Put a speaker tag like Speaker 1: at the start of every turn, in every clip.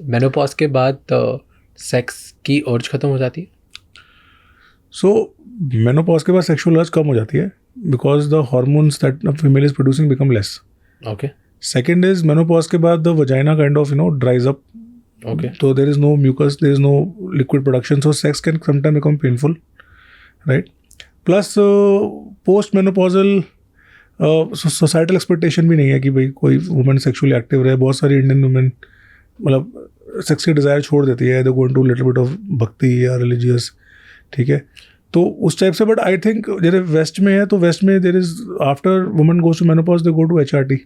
Speaker 1: Menopause के बाद sex की अर्ज खत्म हो जाती है?
Speaker 2: सो मेनोपॉज के बाद सेक्सुअल अर्ज कम हो जाती है because the hormones that female is producing become less.
Speaker 1: Okay.
Speaker 2: Second is menopause के बाद the vagina kind of ड्राइज up.
Speaker 1: Okay.
Speaker 2: So there is no mucus, there is no liquid production, so sex can sometimes become painful, right? Plus post-menopausal societal expectation भी नहीं है कि भाई कोई women sexually active रहे. बहुत सारी इंडियन वुमेन मतलब सेक्स की डिज़ायर छोड़ देती है, they go into little bit of bhakti या रिलीजियस. ठीक है, तो उस टाइप से. बट आई थिंक जैसे वेस्ट में है, तो वेस्ट में there is after women goes to menopause they go to HRT,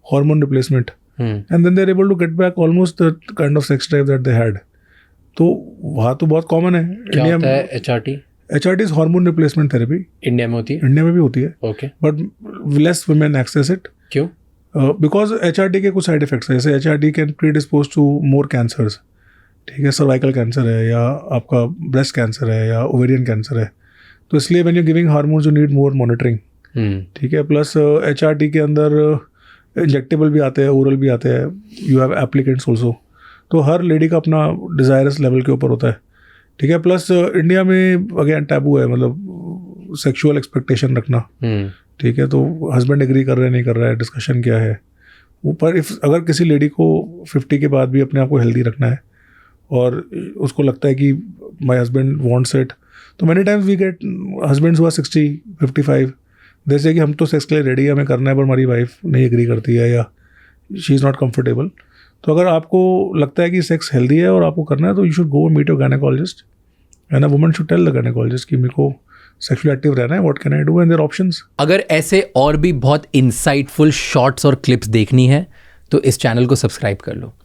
Speaker 2: hormone replacement. And then they're able to get back almost the kind of sex drive that they had. तो वहाँ तो बहुत common है.
Speaker 1: क्या होता है HRT?
Speaker 2: HRT is hormone replacement therapy.
Speaker 1: India में होती है?
Speaker 2: इंडिया में भी होती है.
Speaker 1: Okay.
Speaker 2: But less women access it.
Speaker 1: क्यों?
Speaker 2: Because HRT के कुछ साइड इफेक्ट्स हैं. जैसे HRT can predispose to more cancers. ठीक है, सर्वाइकल कैंसर है या आपका ब्रेस्ट कैंसर है या ओवेरियन कैंसर है. तो इसलिए when you're giving hormones you need more monitoring. ठीक है. प्लस HRT के अंदर इंजेक्टेबल भी आते हैं, ओरल भी आते हैं. You have applicants also. तो हर लेडी का अपना डिज़ायरस लेवल के ऊपर होता है. ठीक है. प्लस इंडिया में अगेन टैबू है, मतलब सेक्सुअल एक्सपेक्टेशन रखना. ठीक है, तो हस्बैंड एग्री कर रहे हैं नहीं कर रहा है, डिस्कशन क्या है ऊपर. इफ अगर किसी लेडी को 50 के बाद भी अपने आप को हेल्दी रखना है और उसको लगता है कि माई हस्बैंड वॉन्ट्स इट, तो many times we get husbands हुआ 60, 55 जैसे कि हम तो सेक्स के लिए रेडी है, हमें करना है, पर हमारी वाइफ नहीं एग्री करती है या शी इज़ नॉट कंफर्टेबल. तो अगर आपको लगता है कि सेक्स हेल्दी है और आपको करना है, तो you should go meet your gynaecologist. And a woman should tell the gynaecologist कि मेरे को सेक्सुअली एक्टिव रहना है, what can I do, and their options.
Speaker 3: अगर ऐसे और भी बहुत इंसाइटफुल शॉर्ट्स और क्लिप्स देखनी है तो इस चैनल को सब्सक्राइब कर लो.